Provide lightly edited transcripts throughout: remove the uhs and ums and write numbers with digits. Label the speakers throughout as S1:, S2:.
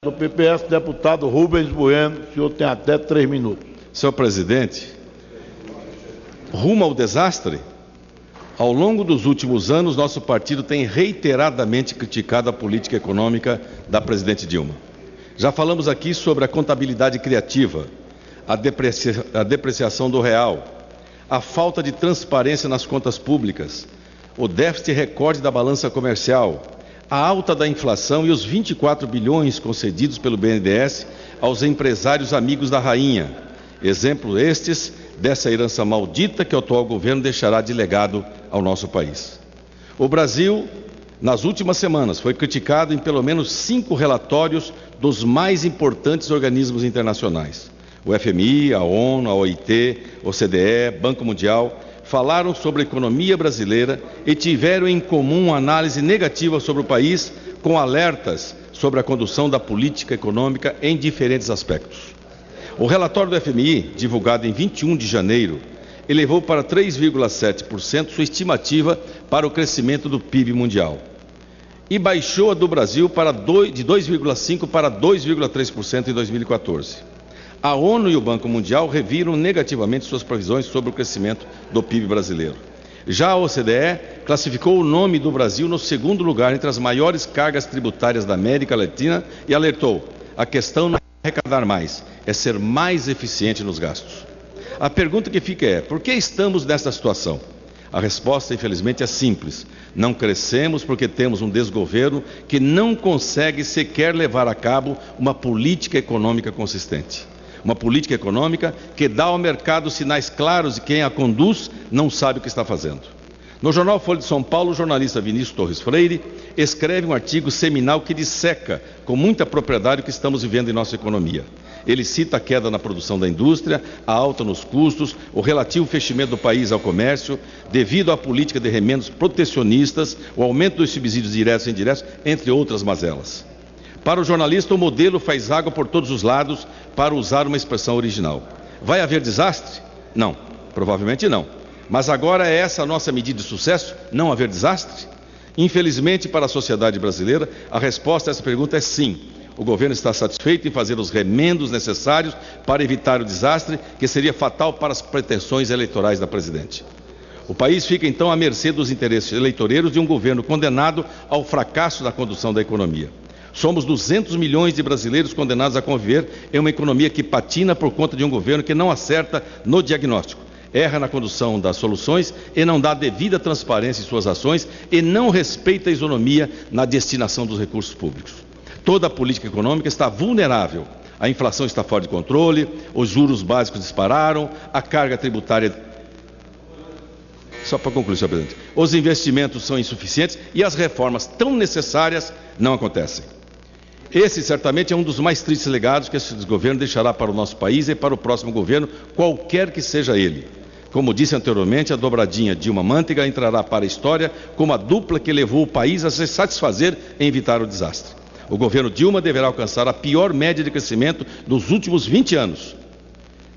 S1: Do PPS, deputado Rubens Bueno, o senhor tem até 3 minutos.
S2: Senhor presidente, rumo ao desastre? Ao longo dos últimos anos, nosso partido tem reiteradamente criticado a política econômica da presidente Dilma. Já falamos aqui sobre a contabilidade criativa, a depreciação do real, a falta de transparência nas contas públicas, o déficit recorde da balança comercial, a alta da inflação e os 24 bilhões concedidos pelo BNDES aos empresários amigos da rainha. Exemplo estes dessa herança maldita que o atual governo deixará de legado ao nosso país. O Brasil, nas últimas semanas, foi criticado em pelo menos 5 relatórios dos mais importantes organismos internacionais. O FMI, a ONU, a OIT, OCDE, Banco Mundial, falaram sobre a economia brasileira e tiveram em comum uma análise negativa sobre o país, com alertas sobre a condução da política econômica em diferentes aspectos. O relatório do FMI, divulgado em 21 de janeiro, elevou para 3,7% sua estimativa para o crescimento do PIB mundial e baixou a do Brasil de 2,5% para 2,3% em 2014. A ONU e o Banco Mundial reviram negativamente suas previsões sobre o crescimento do PIB brasileiro. Já a OCDE classificou o nome do Brasil no 2º lugar entre as maiores cargas tributárias da América Latina e alertou: a questão não é arrecadar mais, é ser mais eficiente nos gastos. A pergunta que fica é: por que estamos nesta situação? A resposta, infelizmente, é simples. Não crescemos porque temos um desgoverno que não consegue sequer levar a cabo uma política econômica consistente. Uma política econômica que dá ao mercado sinais claros de quem a conduz não sabe o que está fazendo. No jornal Folha de São Paulo, o jornalista Vinícius Torres Freire escreve um artigo seminal que disseca com muita propriedade o que estamos vivendo em nossa economia. Ele cita a queda na produção da indústria, a alta nos custos, o relativo fechamento do país ao comércio, devido à política de remendos protecionistas, o aumento dos subsídios diretos e indiretos, entre outras mazelas. Para o jornalista, o modelo faz água por todos os lados, para usar uma expressão original. Vai haver desastre? Não, provavelmente não. Mas agora é essa a nossa medida de sucesso? Não haver desastre? Infelizmente, para a sociedade brasileira, a resposta a essa pergunta é sim. O governo está satisfeito em fazer os remendos necessários para evitar o desastre, que seria fatal para as pretensões eleitorais da presidente. O país fica então à mercê dos interesses eleitoreiros de um governo condenado ao fracasso na condução da economia. Somos 200 milhões de brasileiros condenados a conviver em uma economia que patina por conta de um governo que não acerta no diagnóstico, erra na condução das soluções e não dá devida transparência em suas ações e não respeita a isonomia na destinação dos recursos públicos. Toda a política econômica está vulnerável. A inflação está fora de controle, os juros básicos dispararam, a carga tributária... Só para concluir, senhor presidente, os investimentos são insuficientes e as reformas tão necessárias não acontecem. Esse certamente é um dos mais tristes legados que esse desgoverno deixará para o nosso país e para o próximo governo, qualquer que seja ele. Como disse anteriormente, a dobradinha Dilma-Manteiga entrará para a história como a dupla que levou o país a se satisfazer em evitar o desastre. O governo Dilma deverá alcançar a pior média de crescimento dos últimos 20 anos.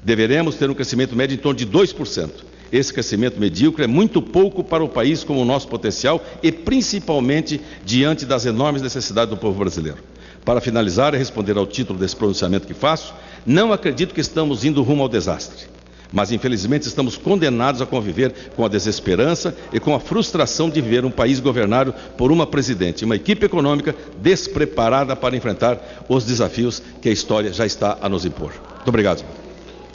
S2: Deveremos ter um crescimento médio em torno de 2%. Esse crescimento medíocre é muito pouco para o país como o nosso potencial e principalmente diante das enormes necessidades do povo brasileiro. Para finalizar e responder ao título desse pronunciamento que faço, não acredito que estamos indo rumo ao desastre, mas infelizmente estamos condenados a conviver com a desesperança e com a frustração de viver um país governado por uma presidente, uma equipe econômica despreparada para enfrentar os desafios que a história já está a nos impor. Muito obrigado.